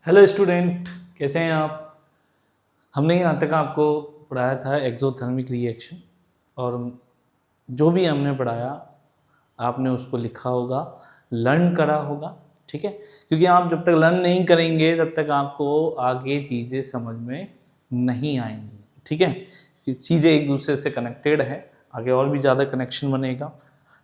Hello student, कैसे हैं आप। हमने यहाँ तक आपको पढ़ाया था एक्सोथर्मिक रिएक्शन, और जो भी हमने पढ़ाया आपने उसको लिखा होगा, लर्न करा होगा। ठीक है, क्योंकि आप जब तक लर्न नहीं करेंगे तब तक आपको आगे चीज़ें समझ में नहीं आएंगी। ठीक है, चीज़ें एक दूसरे से कनेक्टेड है, आगे और भी ज़्यादा कनेक्शन बनेगा।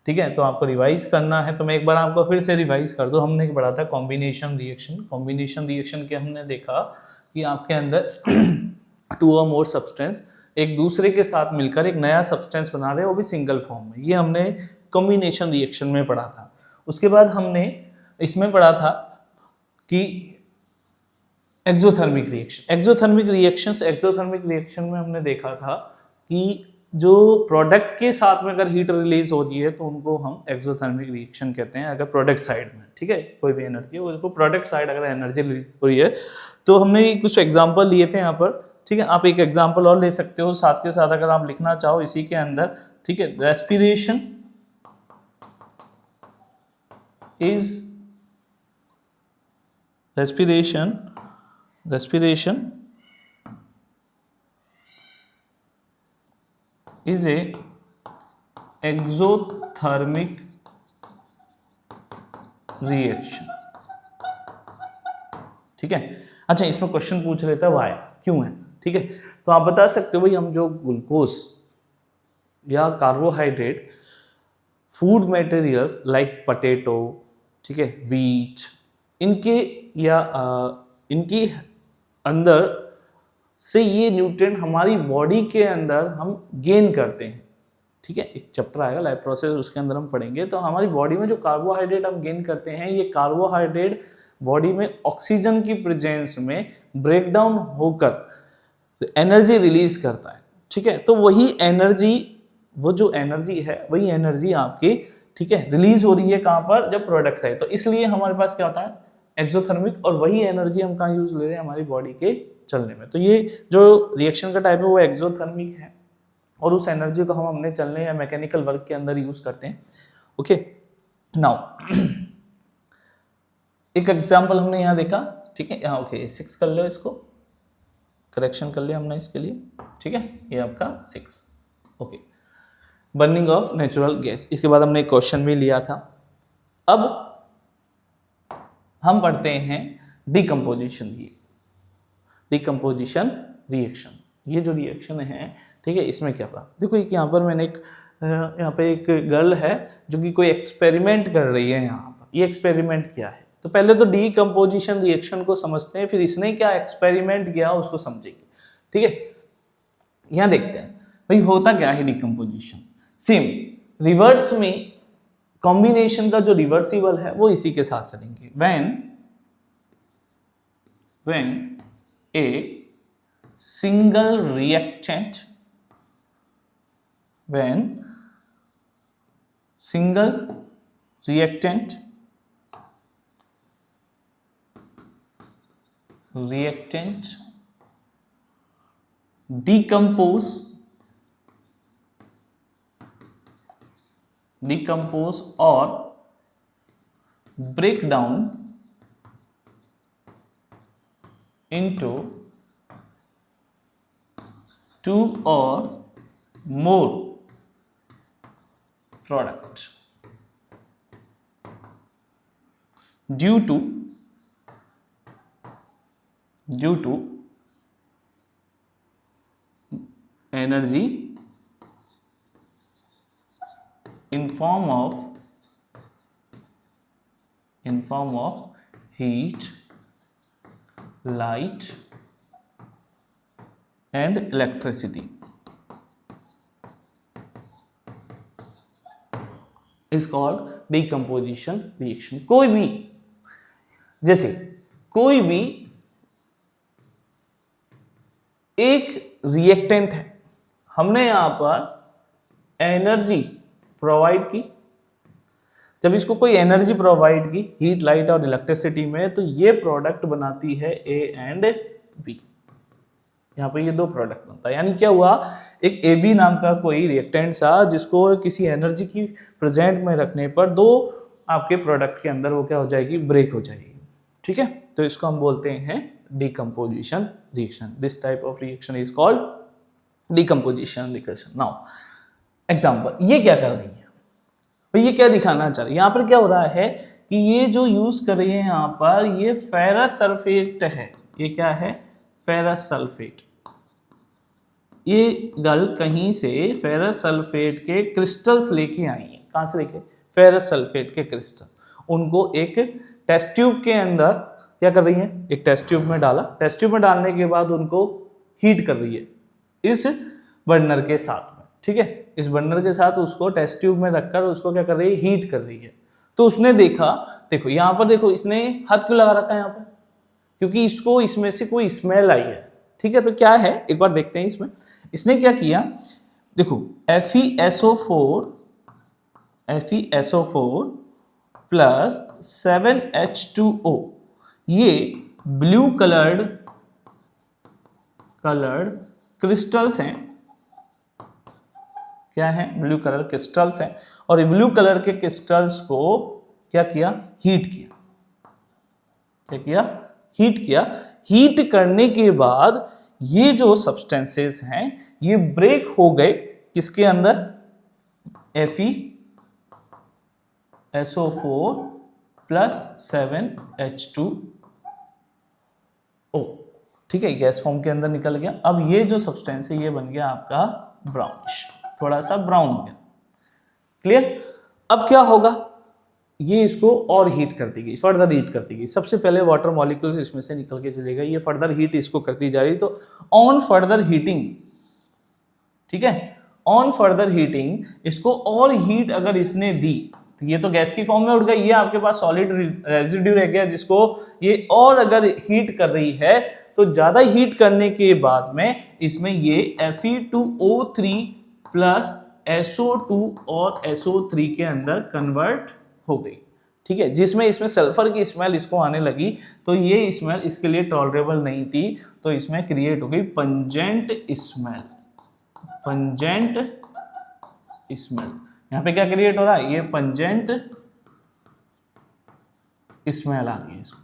ठीक है, तो आपको रिवाइज करना है, तो मैं एक बार आपको फिर से रिवाइज कर दूं। हमने पढ़ा था कॉम्बिनेशन रिएक्शन। कॉम्बिनेशन रिएक्शन के हमने देखा कि आपके अंदर टू और मोर सब्सटेंस एक दूसरे के साथ मिलकर एक नया सब्सटेंस बना रहे हैं, वो भी सिंगल फॉर्म में। ये हमने कॉम्बिनेशन रिएक्शन में पढ़ा था। उसके बाद हमने इसमें पढ़ा था कि एक्सोथर्मिक रिएक्शन। एक्सोथर्मिक रिएक्शन में हमने देखा था कि जो प्रोडक्ट के साथ में अगर हीट रिलीज हो रही है तो उनको हम एक्सोथर्मिक रिएक्शन कहते हैं। अगर प्रोडक्ट साइड में, ठीक है, कोई भी एनर्जी है, उसको प्रोडक्ट साइड अगर एनर्जी रिलीज हो रही है तो हमने कुछ एग्जांपल लिए थे यहाँ पर। ठीक है, आप एक एग्जांपल और ले सकते हो साथ के साथ अगर आप लिखना चाहो इसी के अंदर। ठीक है, respiration is a exothermic reaction। ठीक है, अच्छा, इसमें क्वेश्चन पूछ लेता है वाई, क्यों है। ठीक है, तो आप बता सकते हो भाई, हम जो ग्लूकोज या carbohydrate food materials like potato, ठीक है, वीट, इनके या इनके अंदर से ये न्यूट्रिएंट हमारी बॉडी के अंदर हम गेन करते हैं। ठीक है, एक चैप्टर आएगा लाइफ प्रोसेस, उसके अंदर हम पढ़ेंगे। तो हमारी बॉडी में जो कार्बोहाइड्रेट हम गेन करते हैं, ये कार्बोहाइड्रेट बॉडी में ऑक्सीजन की प्रेजेंस में ब्रेक डाउन होकर एनर्जी रिलीज करता है। ठीक है, तो वही एनर्जी, वो जो एनर्जी है वही एनर्जी आपकी, ठीक है, रिलीज हो रही है कहाँ पर, जब प्रोडक्ट्स है। तो इसलिए हमारे पास क्या होता है, एक्सोथर्मिक, और वही एनर्जी हम कहाँ यूज ले रहे हैं, हमारी बॉडी के चलने में। तो ये जो रिएक्शन का टाइप है वो एक्सोथर्मिक है, और उस एनर्जी को हम अपने चलने या मैकेनिकल वर्क के अंदर यूज करते हैं। ओके, नाउ एक एग्जांपल हमने यहाँ देखा। ठीक है, यहाँ ओके 6 कर लो, इसको करेक्शन कर लिया हमने इसके लिए। ठीक है, ये आपका 6। Okay, burning of natural gas. इसके बाद हमने एक क्वेश्चन भी लिया था। अब हम पढ़ते हैं डिकम्पोजिशन रिएक्शन। ये जो रिएक्शन है, ठीक है, इसमें क्या हुआ, देखो एक यहाँ पर मैंने यहाँ पे एक गर्ल है जो कि कोई एक्सपेरिमेंट कर रही है यहाँ पर। ये एक्सपेरिमेंट क्या है, तो पहले तो डिकम्पोजिशन रिएक्शन को समझते हैं, फिर इसने क्या एक्सपेरिमेंट किया उसको समझेंगे। ठीक है, यहाँ देखते हैं भाई होता क्या है डिकम्पोजिशन। सेम रिवर्स में कॉम्बिनेशन का जो रिवर्सिबल है वो इसी के साथ चलेंगे। when a single reactant decompose or break down into 2 or more product due to energy in form of heat, light and electricity is called decomposition reaction। कोई भी, जैसे कोई भी एक रिएक्टेंट है, हमने यहां पर एनर्जी प्रोवाइड की। जब इसको कोई एनर्जी प्रोवाइड की हीट, लाइट और इलेक्ट्रिसिटी में, तो ये प्रोडक्ट बनाती है ए एंड बी। यहाँ पे ये 2 प्रोडक्ट बनता है। यानी क्या हुआ, एक ए बी नाम का कोई रिएक्टेंट था जिसको किसी एनर्जी की प्रेजेंट में रखने पर 2 आपके प्रोडक्ट के अंदर वो क्या हो जाएगी, ब्रेक हो जाएगी। ठीक है, तो इसको हम बोलते हैं decomposition reaction. This type of reaction is called decomposition reaction. Now example, ये क्या कर रही है भाई, ये क्या दिखाना चाह रही है, यहाँ पर क्या हो रहा है कि ये जो यूज कर रही है यहाँ पर, ये फेरस सल्फेट है। ये क्या है, फेरस सल्फेट। ये गर्ल कहीं से फेरस सल्फेट के क्रिस्टल्स लेके आई है। कहाँ से लेके, फेरस सल्फेट के क्रिस्टल्स। उनको एक टेस्ट ट्यूब के अंदर क्या कर रही है, एक टेस्ट ट्यूब में डाला। टेस्ट ट्यूब में डालने के बाद उनको हीट कर रही है इस बर्नर के साथ में, ठीक है। इस बर्नर के साथ उसको टेस्ट ट्यूब में रखकर उसको क्या कर रही है, हीट कर रही है। तो उसने देखा, देखो यहाँ पर देखो, इसने हाथ क्यों लगा रखा है यहाँ पर, क्योंकि इसको इसमें से कोई स्मेल आई है, ठीक है। तो क्या है, एक बार देखते हैं इसमें। इसने क्या किया, देखो FeSO4 प्लस 7H2O, ये ब्लू कलर्ड क्रिस्टल्स हैं। क्या है, ब्लू कलर क्रिस्टल्स हैं। और ब्लू कलर के क्रिस्टल्स को क्या किया, हीट किया। क्या किया, हीट किया। हीट करने के बाद ये जो सब्सटेंसेस हैं ये ब्रेक हो गए किसके अंदर, FeSO4 प्लस 7H2O, ठीक है, गैस फॉर्म के अंदर निकल गया। अब ये जो सब्सटेंस है ये बन गया आपका ब्राउनिश, थोड़ा सा ब्राउन हो गया। क्लियर। अब क्या होगा, ये इसको और हीट कर दी गई, फर्दर हीट करती गई। सबसे पहले वाटर मॉलिक्यूल्स इसमें से निकल के चलेगा, ये फर्दर हीट इसको करती जा रही। तो ऑन फर्दर हीटिंग, ठीक है, ऑन फर्दर हीटिंग इसको और हीट अगर इसने दी तो ये तो गैस की फॉर्म में उड़ गई, ये आपके पास सॉलिड रेजिड्यू रह गया, जिसको ये और अगर हीट कर रही है तो ज्यादा हीट करने के बाद में इसमें ये Fe2O3 प्लस SO2 और SO3 के अंदर कन्वर्ट हो गई, ठीक है, जिसमें इसमें सल्फर की स्मेल इसको आने लगी। तो ये स्मेल इसके लिए टॉलरेबल नहीं थी, तो इसमें क्रिएट हो गई पंजेंट स्मेल। पंजेंट स्मेल, यहाँ पे क्या क्रिएट हो रहा है, ये पंजेंट स्मेल आ गई इसको,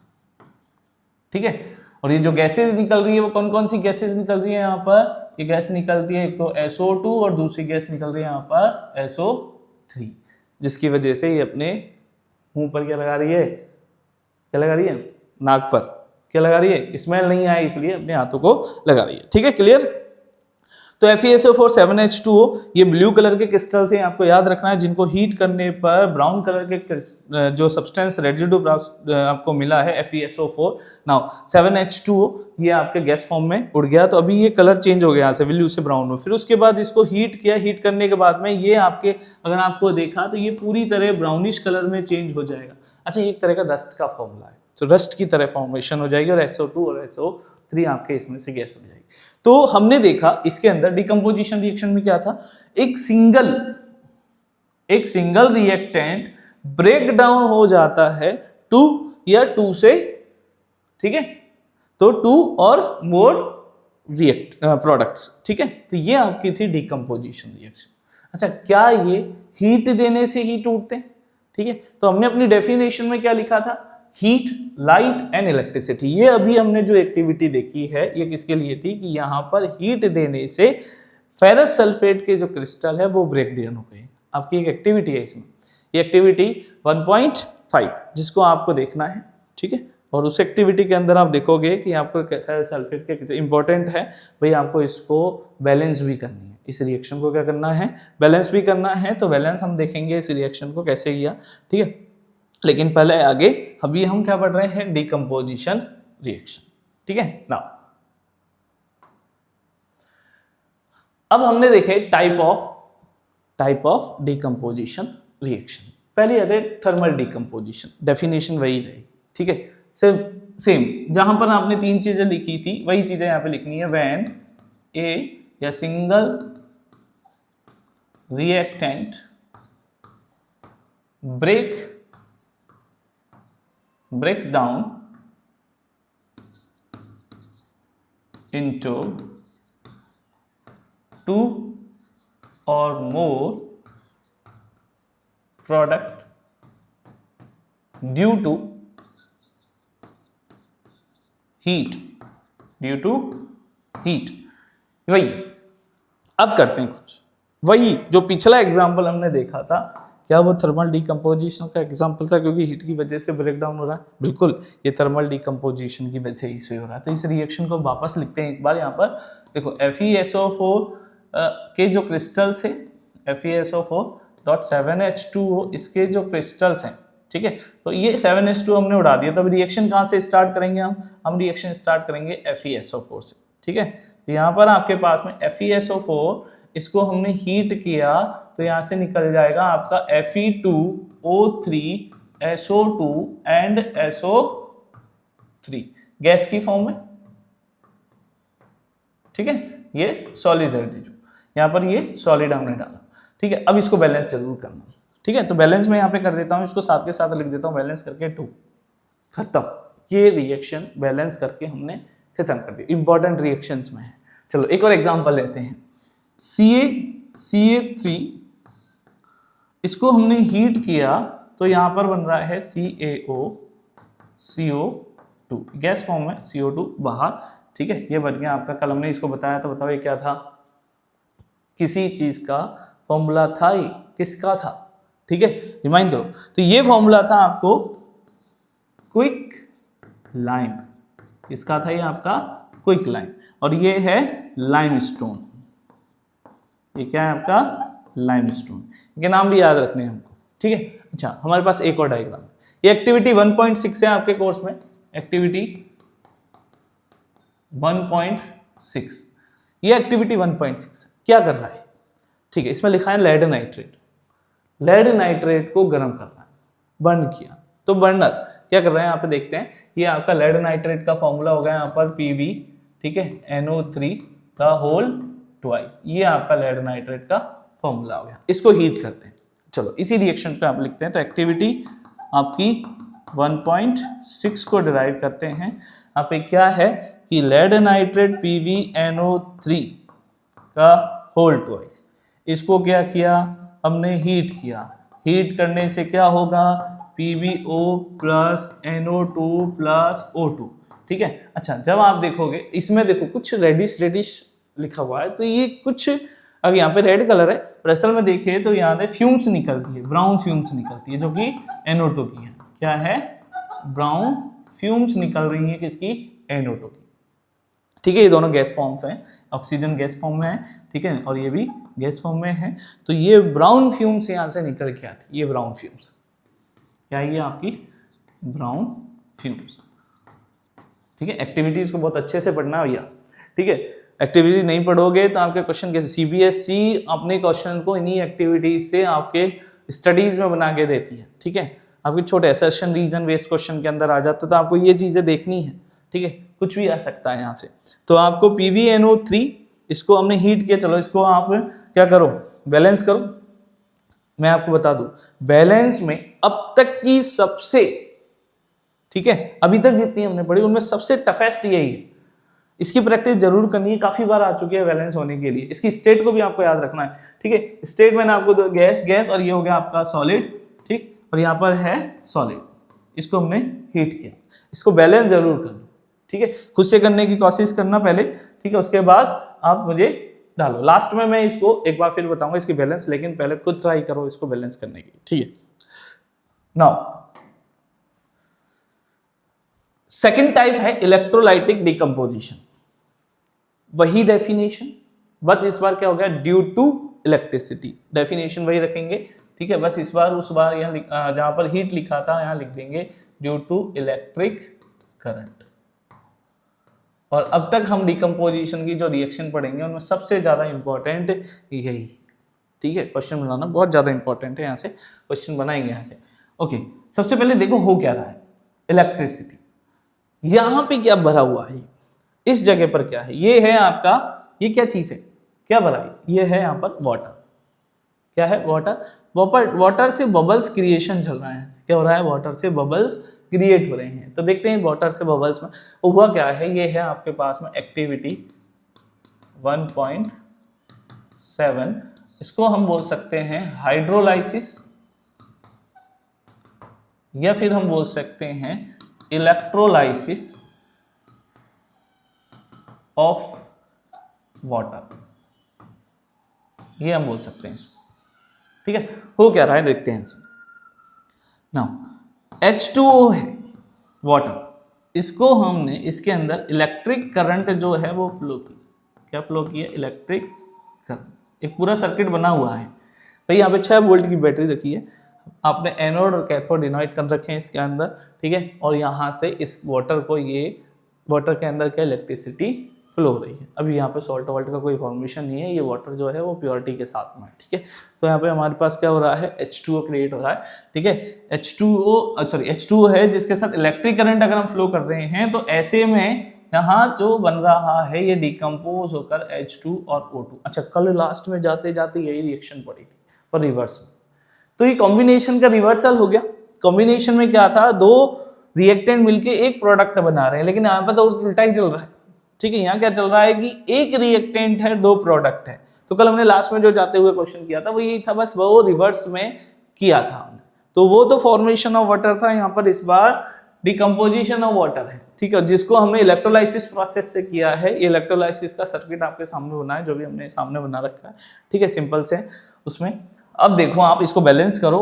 ठीक है। और ये जो गैसेस निकल रही है वो कौन कौन सी गैसेस निकल रही है यहाँ पर, ये गैस निकलती है एक तो SO2 और दूसरी गैस निकल रही है यहाँ पर SO3, जिसकी वजह से ये अपने मुंह पर क्या लगा रही है, क्या लगा रही है, नाक पर क्या लगा रही है, स्मेल नहीं आए इसलिए अपने हाथों को लगा रही है, ठीक है, क्लियर। तो FeSO4 7H2O ये ब्लू कलर के क्रिस्टल्स हैं, आपको याद रखना है, जिनको हीट करने पर ब्राउन कलर के जो सब्सटेंस रेजिड्यू आपको मिला है FeSO4। नाउ 7H2O ये आपके गैस फॉर्म में उड़ गया, तो अभी ये कलर चेंज हो गया यहाँ से ब्लू से ब्राउन में। फिर उसके बाद इसको हीट किया, हीट करने के बाद में ये आपके, अगर आपको देखा तो ये पूरी तरह ब्राउनिश कलर में चेंज हो जाएगा। अच्छा, ये एक तरह का रस्ट का फॉर्मूला है, तो रस्ट की तरह फॉर्मेशन हो जाएगी और SO2 और SO3 आपके इसमें से गैस हो जाएगी। तो हमने देखा इसके अंदर डिकम्पोजिशन रिएक्शन में क्या था, एक सिंगल रिएक्टेंट ब्रेक डाउन हो जाता है 2 या 2 से, ठीक है, तो 2 और मोर प्रोडक्ट्स, ठीक है। तो ये आपकी थी डिकम्पोजिशन रिएक्शन। अच्छा, क्या ये हीट देने से ही टूटते हैं, ठीक है। तो हमने अपनी डेफिनेशन में क्या लिखा था, हीट, लाइट एंड इलेक्ट्रिसिटी। ये अभी हमने जो एक्टिविटी देखी है ये किसके लिए थी कि यहाँ पर हीट देने से फेरस सल्फेट के जो क्रिस्टल है वो ब्रेक डाउन हो गए। आपकी एक एक्टिविटी है इसमें, ये एक्टिविटी 1.5 जिसको आपको देखना है, ठीक है। और उस एक्टिविटी के अंदर आप देखोगे कि आपको फेरस सल्फेट के जो इंपॉर्टेंट है भाई, आपको इसको बैलेंस भी करनी है, इस रिएक्शन को क्या करना है, बैलेंस भी करना है। तो बैलेंस हम देखेंगे इस रिएक्शन को कैसे किया, ठीक है। लेकिन पहले आगे अभी हम क्या पढ़ रहे हैं, डिकम्पोजिशन रिएक्शन, ठीक है। नाउ अब हमने देखे टाइप ऑफ डिकम्पोजिशन रिएक्शन। पहले आते थर्मल डिकम्पोजिशन, डेफिनेशन वही रहेगी, ठीक है, सिर्फ सेम जहां पर आपने 3 चीजें लिखी थी वही चीजें यहां पे लिखनी है। व्हेन ए या single reactant breaks down into 2 or more product due to heat, due to heat. वही अब करते हैं कुछ, वही जो पिछला एग्जाम्पल हमने देखा था, क्या वो थर्मल डिकम्पोजिशन का एग्जाम्पल था, क्योंकि हीट की वजह से ब्रेक डाउन हो रहा है, बिल्कुल ये थर्मल डिकम्पोजिशन की वजह से इसे हो रहा है। तो इस रिएक्शन को वापस लिखते हैं एक बार। यहाँ पर देखो FeSO4 के जो क्रिस्टल्स है, FeSO4.7H2O इसके जो क्रिस्टल्स हैं, ठीक है, तो ये 7H2 हमने उड़ा दिया। तो अब रिएक्शन कहाँ से स्टार्ट करेंगे हम रिएक्शन स्टार्ट करेंगे FeSO4 से, ठीक है। तो यहाँ पर आपके पास में FeSO4 इसको हमने हीट किया तो यहाँ से निकल जाएगा आपका Fe2O3SO2 एंड SO3 गैस की फॉर्म में, ठीक है। ये सॉलिड है, यहाँ पर ये सॉलिड हमने डाला, ठीक है। अब इसको बैलेंस जरूर करना, ठीक है। तो बैलेंस में यहाँ पे कर देता हूँ, इसको साथ के साथ लिख देता हूँ, बैलेंस करके 2 खत्म। ये रिएक्शन बैलेंस करके हमने खत्म कर दिया, इंपॉर्टेंट रिएक्शंस में है। चलो एक और एग्जांपल लेते हैं, CA3 इसको हमने हीट किया तो यहाँ पर बन रहा है CaOCO2 गैस फॉर्म में, CO2 बाहर, ठीक है। ये बन गया आपका, कल हमने इसको बताया तो बताओ ये क्या था, किसी चीज का फॉर्मूला था, ये किसका था, ठीक है, रिमाइंड करो। तो ये फॉर्मूला था आपको क्विक लाइम, इसका था ये आपका क्विक लाइम, और ये है लाइमस्टोन, ये क्या है आपका लाइमस्टोन, इनके नाम भी याद रखने हैं हमको, ठीक है। अच्छा हमारे पास एक और डायग्राम, ये एक्टिविटी 1.6 है आपके कोर्स में, एक्टिविटी 1.6, ये एक्टिविटी 1.6 क्या कर रहा है, ठीक है। इसमें लिखा है लेड नाइट्रेट, लेड नाइट्रेट को गर्म करना है, बर्न किया। तो बर्नर क्या कर रहे हैं यहाँ पे देखते हैं, ये आपका लेड नाइट्रेट का फॉर्मूला होगा यहाँ पर PV, ठीक है, NO3 का होल ट्वाइस, ये आपका लेड नाइट्रेट का फॉर्मूला हो गया। इसको हीट करते हैं, चलो इसी रिएक्शन पे आप लिखते हैं। तो एक्टिविटी आपकी 1.6 को डिराइव करते हैं, यहाँ पे क्या है कि लेड नाइट्रेट PbNO3 का होल ट्वाइस, इसको क्या किया हमने, हीट किया। हीट करने से क्या होगा, PbO plus NO2 plus O2, ठीक है। अच्छा जब आप देखोगे इसमें देखो कुछ रेडिश लिखा हुआ है, तो ये कुछ, अब यहाँ पे रेड कलर है, पर असल में देखिए तो यहाँ पे फ्यूम्स निकलती है, ब्राउन फ्यूम्स निकलती है, जो कि NO2 की है। क्या है, ब्राउन फ्यूम्स निकल रही है किसकी, NO2 की, ठीक है। ये दोनों गैस फॉर्म्स हैं, ऑक्सीजन गैस फॉर्म में है, ठीक है, और ये भी गैस फॉर्म में है। तो ये ब्राउन फ्यूम्स यहाँ से निकल के आती, ये ब्राउन फ्यूम्स, क्या ये आपकी ब्राउन फ्यूम्स, ठीक है। एक्टिविटीज को बहुत अच्छे से पढ़ना भैया, ठीक है। एक्टिविटी नहीं पढ़ोगे तो आपके क्वेश्चन कैसे, CBSE अपने क्वेश्चन को इन्हीं एक्टिविटीज से आपके स्टडीज में बना के देती है, ठीक है। आपके छोटे असर्शन रीजन बेस्ड क्वेश्चन के अंदर आ जाता है, तो आपको ये चीजें देखनी है, ठीक है। कुछ भी आ सकता है यहाँ से। तो आपको PbNO3 इसको हमने हीट किया, चलो इसको आप क्या करो, बैलेंस करो। मैं आपको बता दूं, बैलेंस में अब तक की सबसे, ठीक है, अभी तक जितनी हमने पढ़ी उनमें सबसे टफेस्ट यही है। इसकी प्रैक्टिस जरूर करनी है, काफी बार आ चुकी है बैलेंस होने के लिए। इसकी स्टेट को भी आपको याद रखना है, ठीक है। स्टेट मैंने आपको दो, गैस और ये हो गया आपका सॉलिड, ठीक, और यहाँ पर है सॉलिड, इसको हमने हीट किया। इसको बैलेंस जरूर करना, ठीक है। खुद से करने की कोशिश करना पहले, ठीक है, उसके बाद आप मुझे डालो। लास्ट में मैं इसको एक बार फिर बताऊंगा इसकी बैलेंस, लेकिन पहले खुद ट्राई करो इसको बैलेंस करने की, ठीक है। नाउ सेकेंड टाइप है इलेक्ट्रोलाइटिक डिकम्पोजिशन, वही डेफिनेशन, बस इस बार क्या हो गया, ड्यू टू इलेक्ट्रिसिटी, डेफिनेशन वही रखेंगे, ठीक है। बस इस बार उस बार यहाँ जहां पर हीट लिखा था यहाँ लिख देंगे ड्यू टू इलेक्ट्रिक करंट। और अब तक हम डिकम्पोजिशन की जो रिएक्शन पढ़ेंगे उनमें सबसे ज्यादा इंपॉर्टेंट यही, ठीक है। क्वेश्चन बनाना बहुत ज्यादा इंपॉर्टेंट है, यहाँ से क्वेश्चन बनाएंगे यहाँ से। ओके, सबसे पहले देखो हो क्या रहा है, इलेक्ट्रिसिटी यहाँ पे क्या भरा हुआ है, इस जगह पर क्या है, ये है आपका, ये क्या चीज है, क्या भरा है, ये है यहाँ पर वाटर, क्या है वाटर। वाटर से बबल्स क्रिएशन चल रहा है, क्या हो रहा है, वाटर से बबल्स क्रिएट हो रहे हैं। तो देखते हैं वाटर से बबल्स में हुआ क्या है। ये है आपके पास में एक्टिविटी 1.7, इसको हम बोल सकते हैं हाइड्रोलाइसिस, या फिर हम बोल सकते हैं इलेक्ट्रोलाइसिस, ऑफ वाटर, ये हम बोल सकते हैं। ठीक है, हो क्या रहा है देखते हैं। नाउ H2O है वाटर, इसको हमने इसके अंदर इलेक्ट्रिक करंट जो है वो फ्लो की, क्या फ्लो किया, इलेक्ट्रिक करंट, एक पूरा सर्किट बना हुआ है भाई। यहाँ पे 6 वोल्ट की बैटरी रखी है, आपने एनोड और कैथोड डिनोट कर रखे हैं इसके अंदर, ठीक है, और यहाँ से इस वाटर को, ये वाटर के अंदर क्या इलेक्ट्रिसिटी फ्लो हो रही है। अभी यहाँ पे सॉल्ट वॉल्ट का कोई फॉर्मेशन नहीं है, ये वाटर जो है वो प्योरिटी के साथ में है। ठीक है, तो यहाँ पे हमारे पास क्या हो रहा है, H2O क्रिएट हो रहा है। ठीक है, H2O है जिसके साथ इलेक्ट्रिक करंट अगर हम फ्लो कर रहे हैं, तो ऐसे में यहाँ जो बन रहा है ये डिकम्पोज होकर H2 और O2। अच्छा, कल लास्ट में जाते जाते यही रिएक्शन पड़ी थी पर रिवर्स में, तो ये कॉम्बिनेशन का रिवर्सल हो गया। कॉम्बिनेशन में क्या था, 2 रिएक्टेंट मिलके एक प्रोडक्ट बना रहे हैं, लेकिन यहाँ पर तो उल्टा ही चल रहा है। ठीक है, यहाँ क्या चल रहा है कि एक रिएक्टेंट है, 2 प्रोडक्ट है। तो कल हमने लास्ट में जो जाते हुए क्वेश्चन किया था वो यही था, बस वो रिवर्स में किया था हमने। तो वो तो फॉर्मेशन ऑफ वाटर था, यहाँ पर इस बार डिकम्पोजिशन ऑफ वाटर है। ठीक है, जिसको हमने इलेक्ट्रोलाइसिस प्रोसेस से किया है। ये इलेक्ट्रोलाइसिस का सर्किट आपके सामने बना है, जो भी हमने सामने बना रखा है। ठीक है, सिंपल से उसमें अब देखो आप इसको बैलेंस करो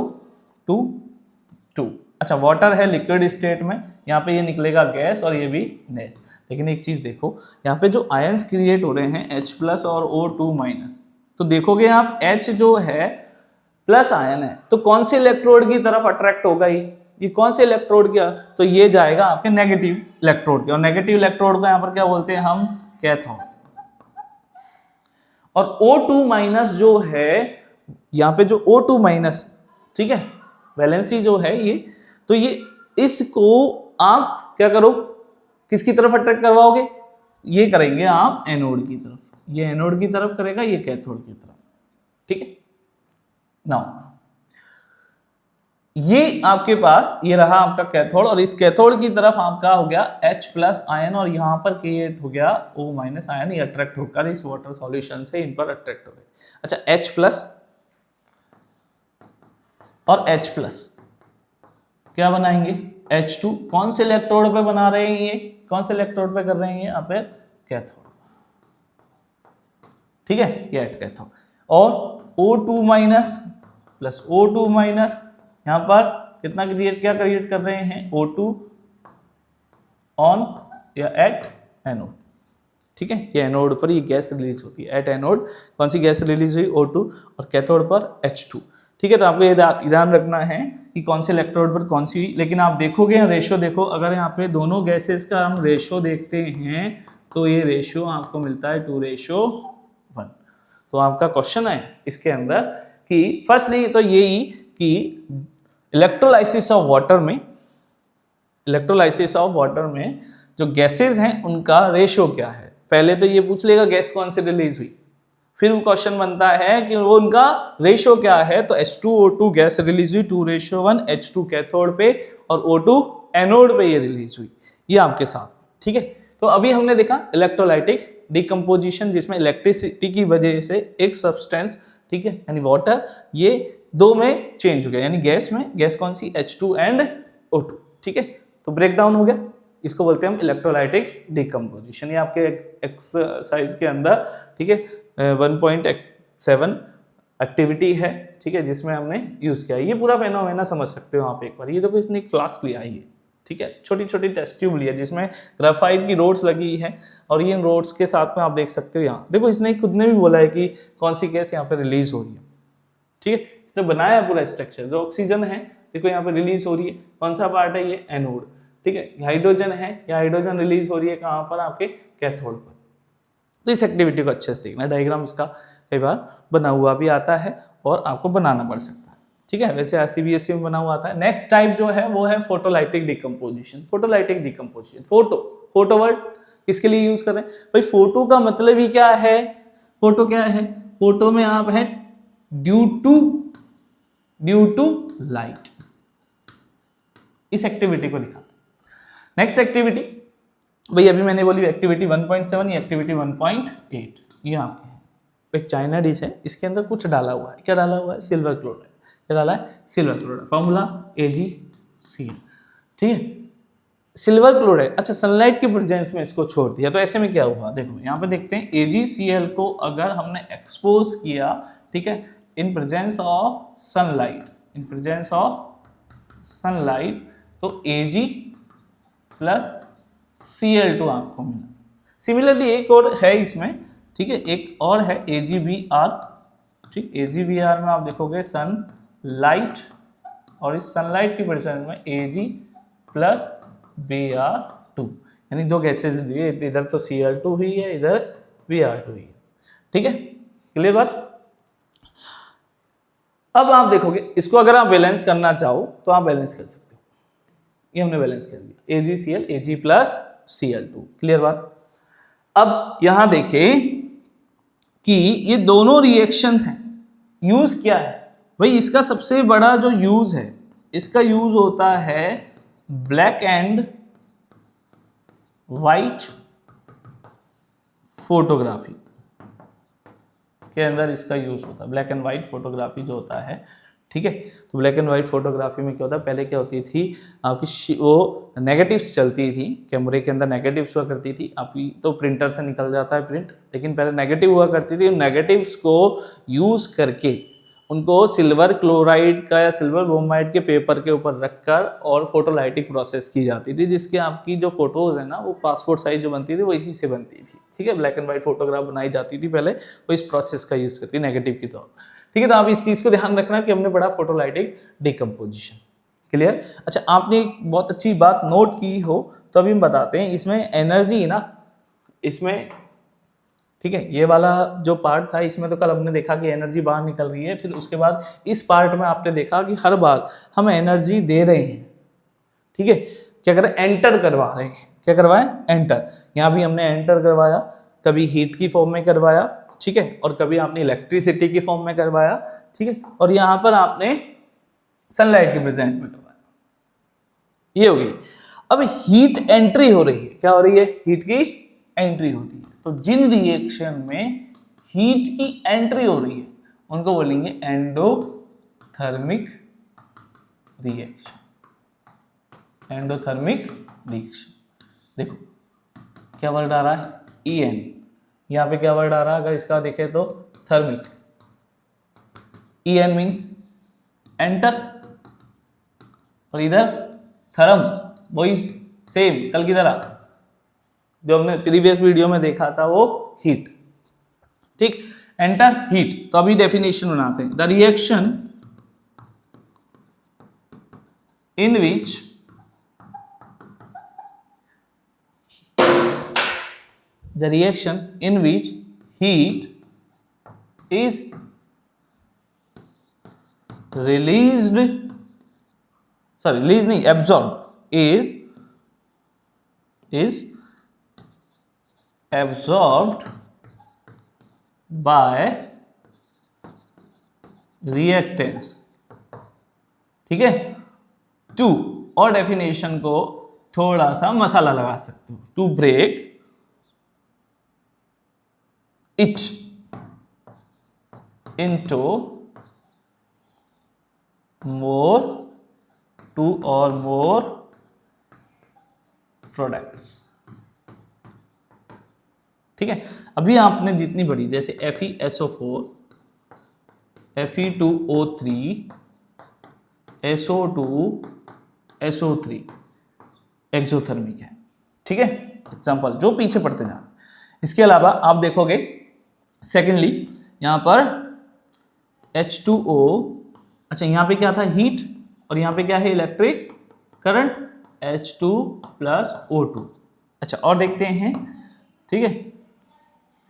2 अच्छा, वाटर है लिक्विड स्टेट में, यहाँ पे ये निकलेगा गैस और ये भी गैस। लेकिन एक चीज देखो, यहाँ पे जो आयंस क्रिएट हो रहे हैं H+ और O2-, तो देखोगे आप H जो है प्लस आयन है, तो कौन से इलेक्ट्रोड की तरफ अट्रैक्ट होगा, ये कौन से इलेक्ट्रोड का, तो ये जाएगा आपके नेगेटिव इलेक्ट्रोड के, और नेगेटिव इलेक्ट्रोड को यहाँ पर क्या बोलते हैं हम, कैथोड। और O2- जो है, यहाँ पे जो O2-, ठीक है, वैलेंसी जो है ये, तो ये इसको आप क्या करो, किसकी तरफ अट्रैक्ट करवाओगे, ये करेंगे आप एनोड की तरफ, ये एनोड की तरफ करेगा, ये कैथोड की तरफ। ठीक है, नाउ ये आपके पास ये रहा आपका कैथोड, और इस कैथोड की तरफ आपका हो गया H+ आयन, और यहां पर क्रिएट हो गया O- आयन, ये अट्रैक्ट होकर इस वाटर सॉल्यूशन से इन पर अट्रैक्ट हो गए। अच्छा, H+ और H+ क्या बनाएंगे, H2, कौन से इलेक्ट्रोड पे बना रहे हैं, ये कौन से इलेक्ट्रोड पे कर रहे हैं, यहाँ पे कैथोड। ठीक है, ये कैथोड, और O2- प्लस O2-, यहाँ पर कितना क्या क्रिएट कर रहे हैं, O2 ऑन या एट एनोड। ठीक है, ये एनोड पर ये गैस रिलीज होती है, एट एनोड कौन सी गैस रिलीज हुई, O2, और कैथोड पर H2। ठीक है, तो आपको ये ध्यान रखना है कि कौन से इलेक्ट्रोड पर कौन सी, लेकिन आप देखोगे रेशो देखो, अगर यहाँ पे दोनों गैसेस का हम रेशो देखते हैं तो ये रेशो आपको मिलता है 2:1। तो आपका क्वेश्चन है इसके अंदर कि फर्स्टली तो यही कि इलेक्ट्रोलाइसिस ऑफ वाटर में जो गैसेस हैं उनका रेशो क्या है। पहले तो ये पूछ लेगा गैस कौन से रिलीज हुई, फिर वो क्वेश्चन बनता है कि वो उनका रेशो क्या है, तो H2O2 गैस रिलीज हुई 2:1, H2 कैथोड पे और O2 एनोड पे ये रिलीज हुई, ये आपके साथ। ठीक है, तो अभी हमने देखा इलेक्ट्रोलाइटिक डिकम्पोजिशन, जिसमें इलेक्ट्रिसिटी की वजह से एक सब्सटेंस, ठीक है, यानी वाटर, ये 2 में चेंज हो गया, यानी गैस में, गैस कौन सी, H2 एंड O2। ठीक है, तो ब्रेक डाउन हो गया, इसको बोलते हैं हम इलेक्ट्रोलाइटिक डिकम्पोजिशन। ये आपके एक्सरसाइज के अंदर, ठीक है, 1.7 एक्टिविटी है, ठीक है, जिसमें हमने यूज किया। ये पूरा फेनोमेना समझ सकते हो आप एक बार। ये देखो, इसने एक फ्लास्क लिया है, ठीक है, छोटी छोटी टेस्ट ट्यूब लिया जिसमें ग्राफाइट की रोड्स लगी है, और ये रोड्स के साथ में आप देख सकते हो यहाँ देखो, इसने खुद ने भी बोला है कि कौन सी गैस यहाँ पे रिलीज हो रही है। ठीक है, इसने बनाया पूरा स्ट्रक्चर, जो ऑक्सीजन है देखो यहाँ पे रिलीज हो रही है, कौन सा पार्ट है, ये एनोड। ठीक है, हाइड्रोजन है, या हाइड्रोजन रिलीज हो रही है कहाँ पर, आपके कैथोड पर। तो इस एक्टिविटी को अच्छे से देखना, डायग्राम इसका कई बार बना हुआ भी आता है और आपको बनाना पड़ सकता है। ठीक है, वैसे RCBSE में बना हुआ आता है। नेक्स्ट टाइप जो है वो है photolytic decomposition. Photolytic decomposition, photo word किसके लिए यूज कर रहे हैं भाई, फोटो का मतलब ही क्या है, फोटो क्या है, फोटो में आप है ड्यू टू लाइट, इस एक्टिविटी को दिखाते हैं। नेक्स्ट एक्टिविटी भाई, अभी मैंने बोली एक्टिविटी 1.7, ये एक्टिविटी 1.8, ये आपके हैं। एक चाइना डिश है, इसके अंदर कुछ डाला हुआ है, क्या डाला हुआ है, सिल्वर क्लोराइड। क्या डाला है, सिल्वर क्लोराइड, फॉर्मूला AgCl। ठीक है, सिल्वर क्लोराइड, अच्छा सनलाइट के प्रेजेंस में इसको छोड़ दिया, तो ऐसे में क्या हुआ, देखो यहाँ पे देखते हैं AgCl को अगर हमने एक्सपोज किया, ठीक है, in presence of sunlight, in presence of sunlight, तो Ag प्लस Cl2 आपको मिला। सिमिलरली एक और है इसमें, ठीक है, एक और है AgBr, ठीक, AgBr में आप देखोगे सनलाइट, और इस सनलाइट की प्रेजेंस में Ag प्लस Br2, यानी दो गैसेज दिए, इधर तो Cl2 ही है, इधर Br2 ही है, ठीक है, क्लियर बात। अब आप देखोगे इसको अगर आप बैलेंस करना चाहो तो आप बैलेंस कर सकते हो, ये हमने बैलेंस कर दिया, AgCl Ag plus Cl2, clear बात। अब यहां देखें कि ये दोनों रिएक्शंस हैं, यूज क्या है भाई, इसका सबसे बड़ा जो यूज है, इसका यूज होता है ब्लैक एंड वाइट फोटोग्राफी के अंदर इसका यूज होता है, ब्लैक एंड वाइट फोटोग्राफी जो होता है, ठीक है। तो ब्लैक एंड वाइट फोटोग्राफी में क्या होता है, पहले क्या होती थी आपकी वो नेगेटिव्स चलती थी, कैमरे के अंदर नेगेटिव्स हुआ करती थी, आपकी तो प्रिंटर से निकल जाता है प्रिंट, लेकिन पहले नेगेटिव हुआ करती थी, उन नेगेटिव्स को यूज करके उनको सिल्वर क्लोराइड का या सिल्वर ब्रोमाइड के पेपर के ऊपर रखकर और फोटोलाइटिक प्रोसेस की जाती थी, जिसके आपकी जो फोटोज है ना वो पासपोर्ट साइज जो बनती थी वो इसी से बनती थी, ठीक है। ब्लैक एंड वाइट फोटोग्राफ बनाई जाती थी पहले, वो इस प्रोसेस का यूज करती नेगेटिव की तौर, ठीक है। तो आप इस चीज को ध्यान रखना कि हमने पढ़ा फोटोलाइटिक डिकम्पोजिशन, क्लियर। अच्छा, आपने एक बहुत अच्छी बात नोट की हो तो अभी हम बताते हैं, इसमें एनर्जी ना, इसमें ठीक है, ये वाला जो पार्ट था इसमें तो कल हमने देखा कि एनर्जी बाहर निकल रही है, फिर उसके बाद इस पार्ट में आपने देखा कि हर बार हम एनर्जी दे रहे हैं, ठीक है, क्या करें, एंटर करवा रहे हैं, क्या करवाएं, एंटर। यहाँ भी हमने एंटर करवाया, कभी हीट की फॉर्म में करवाया, ठीक है, और कभी आपने इलेक्ट्रिसिटी की फॉर्म में करवाया, ठीक है, और यहाँ पर आपने सनलाइट के प्रेजेंट में करवाया, ये हो गई। अब हीट एंट्री हो रही है, क्या हो रही है, हीट की एंट्री होती है, तो जिन रिएक्शन में हीट की एंट्री हो रही है उनको बोलेंगे एंडोथर्मिक रिएक्शन, एंडोथर्मिक रिएक्शन। देखो क्या वर्ड आ रहा है, En, यहाँ पे क्या वर्ड आ रहा है, अगर इसका देखें तो थर्मिक, En मीन्स एंटर, और इधर थर्म, वही सेम कल की तरह जो हमने प्रीवियस वीडियो में देखा था वो हीट, ठीक, एंटर हीट। तो अभी डेफिनेशन बनाते हैं, the reaction in which heat is released, sorry release नहीं, absorbed, is absorbed by reactants, ठीक है। टू, और डेफिनेशन को थोड़ा सा मसाला लगा सकते हो, to break it into more, two or more products, ठीक है। अभी आपने जितनी बड़ी, जैसे FeSO4, Fe2O3, SO2, SO3 exothermic है, ठीक है, एग्जाम्पल जो पीछे पढ़ते जाना। इसके अलावा आप देखोगे सेकेंडली यहाँ पर H2O, अच्छा यहाँ पे क्या था, हीट, और यहाँ पे क्या है, electric current, H2 plus O2। अच्छा, और देखते हैं, ठीक है,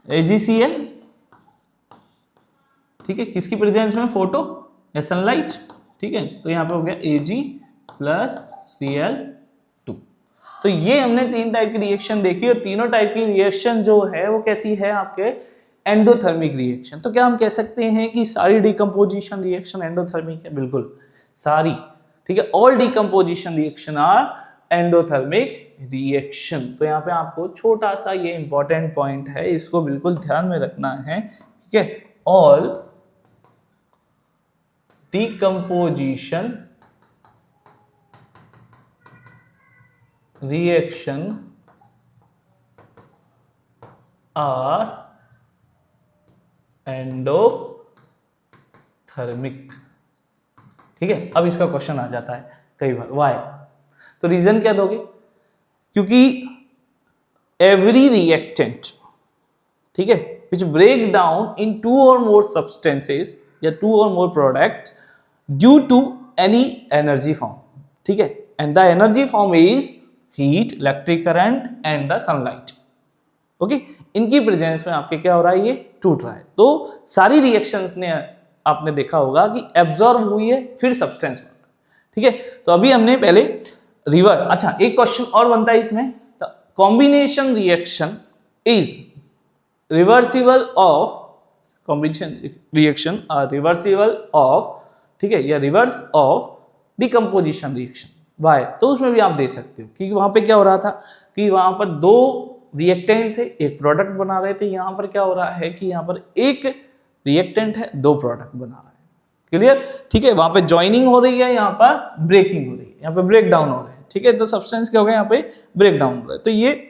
AgCl, ठीक है, किसकी प्रेजेंस में, फोटो या सनलाइट, ठीक है, तो यहाँ पे हो गया Ag प्लस Cl2। तो ये हमने तीन टाइप की रिएक्शन देखी, और तीनों टाइप की रिएक्शन जो है वो कैसी है, आपके एंडोथर्मिक रिएक्शन। तो क्या हम कह सकते हैं कि सारी डिकम्पोजिशन रिएक्शन एंडोथर्मिक है, बिल्कुल सारी, ठीक है, all decomposition reaction are endothermic reaction. तो यहाँ पे आपको छोटा सा ये इंपॉर्टेंट पॉइंट है, इसको बिल्कुल ध्यान में रखना है, ठीक है, all decomposition reaction are endothermic. ठीक है, अब इसका क्वेश्चन आ जाता है कई बार व्हाई, तो रीजन क्या दोगे? क्योंकि एवरी रिएक्टेंट, ठीक है, which break down in 2 or more substances या 2 or more product due to any energy form, ठीक है, and the energy form is heat, electric current and the sunlight, okay, इनकी प्रेजेंस में आपके क्या हो रहा है, ये टूट रहा है। तो सारी रिएक्शंस ने आपने देखा होगा कि एब्जॉर्ब हुई है फिर सब्सटेंस बन रहा है, ठीक है। तो अभी हमने पहले अच्छा एक क्वेश्चन और बनता है इसमें, combination reaction is reversible of, combination reaction are reversible of, ठीक है, या reverse of decomposition reaction, why? तो उसमें भी आप दे सकते हो कि वहां पे क्या हो रहा था कि वहां पर 2 रिएक्टेंट थे, एक प्रोडक्ट बना रहे थे, यहां पर क्या हो रहा है कि यहां पर एक रिएक्टेंट है, 2 प्रोडक्ट बना रहा है, क्लियर, ठीक है। वहां पे ज्वाइनिंग हो रही है, यहाँ पर ब्रेकिंग हो रही है, यहाँ पे ब्रेक डाउन हो रहे हैं, ठीक है, तो सब्सटेंस क्या हो गया, यहाँ पे ब्रेक डाउन हो रहा है, तो ये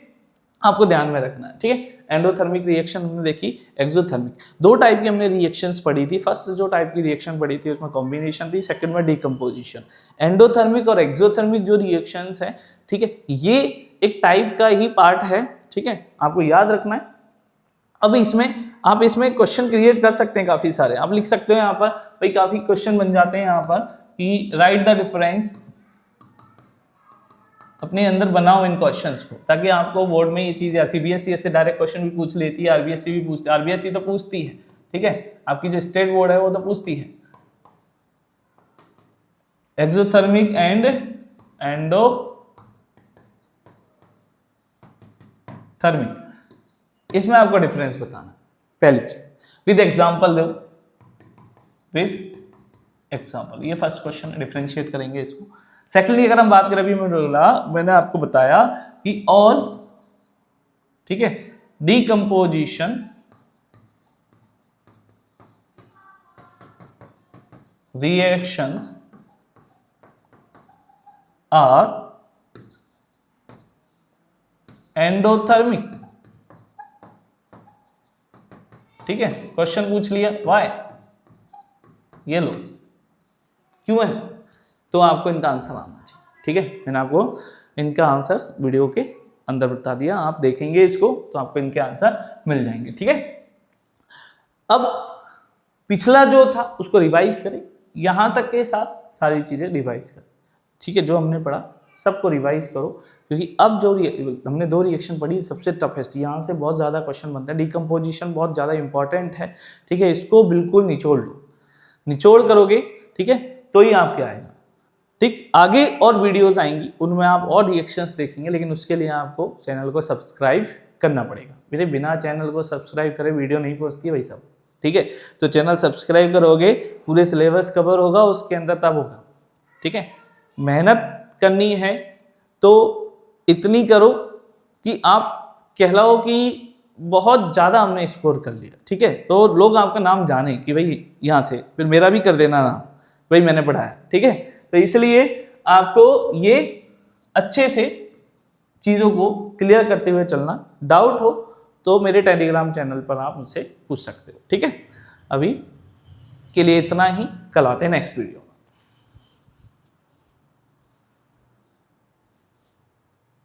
आपको ध्यान में रखना है, ठीक है। एंडोथर्मिक रिएक्शन हमने देखी, एक्सोथर्मिक, 2 टाइप की हमने रिएक्शंस पढ़ी थी। फर्स्ट जो टाइप की रिएक्शन पढ़ी थी उसमें कॉम्बिनेशन थी, सेकंड में डिकम्पोजिशन। एंडोथर्मिक और एक्सोथर्मिक जो रिएक्शंस है, ठीक है, ये एक टाइप का ही पार्ट है, ठीक है, आपको याद रखना है। अब इसमें आप इसमें क्वेश्चन क्रिएट कर सकते हैं, काफी सारे आप लिख सकते हो यहाँ पर, भाई काफी क्वेश्चन बन जाते हैं यहाँ पर कि राइट द डिफरेंस, अपने अंदर बनाओ इन क्वेश्चंस को, ताकि आपको बोर्ड में ये चीज, सीबीएसई से डायरेक्ट क्वेश्चन भी पूछ लेती है, आरबीएसई भी पूछती है, आरबीएसई तो पूछती है, ठीक है, आपकी जो स्टेट बोर्ड है वो तो पूछती है। एक्सोथर्मिक एंड एंडोथर्मिक, इसमें आपको डिफरेंस बताना, पहली चीज विद एग्जांपल दो, विद एग्जांपल, ये फर्स्ट क्वेश्चन, डिफरेंशिएट करेंगे इसको। सेकेंडली अगर हम बात करें, अभी मैंने आपको बताया कि ऑल, ठीक है, डिकम्पोजिशन रिएक्शंस आर एंडोथर्मिक, ठीक है, क्वेश्चन पूछ लिया व्हाई, ये लो क्यों है, तो आपको इनका आंसर आना चाहिए, ठीक है। मैंने आपको इनका आंसर वीडियो के अंदर बता दिया, आप देखेंगे इसको तो आपको इनके आंसर मिल जाएंगे, ठीक है। अब पिछला जो था उसको रिवाइज करें, यहां तक के साथ सारी चीजें रिवाइज करें, ठीक है, जो हमने पढ़ा सबको रिवाइज करो, क्योंकि अब जो हमने 2 रिएक्शन पढ़ी, सबसे टफेस्ट, यहाँ से बहुत ज़्यादा क्वेश्चन बनता है, डिकम्पोजिशन बहुत ज़्यादा इंपॉर्टेंट है, ठीक है, इसको बिल्कुल निचोड़ लो, निचोड़ करोगे, ठीक है, तो ही आपके आएगा, ठीक। आगे और वीडियोस आएंगी, उनमें आप और रिएक्शंस देखेंगे, लेकिन उसके लिए आपको चैनल को सब्सक्राइब करना पड़ेगा। मेरे बिना चैनल को सब्सक्राइब करे वीडियो नहीं पहुंचती है भाई साहब, ठीक है, तो चैनल सब्सक्राइब करोगे, पूरे सिलेबस कवर होगा उसके अंदर, तब होगा, ठीक है। मेहनत करनी है तो इतनी करो कि आप कहलाओ कि बहुत ज़्यादा हमने स्कोर कर लिया, ठीक है, तो लोग आपका नाम जाने कि भाई यहाँ से, फिर मेरा भी कर देना नाम, भाई मैंने पढ़ाया, ठीक है। तो इसलिए आपको ये अच्छे से चीज़ों को क्लियर करते हुए चलना, डाउट हो तो मेरे टेलीग्राम चैनल पर आप मुझसे पूछ सकते हो, ठीक है। अभी के लिए इतना ही, कल आते हैं नेक्स्ट वीडियो।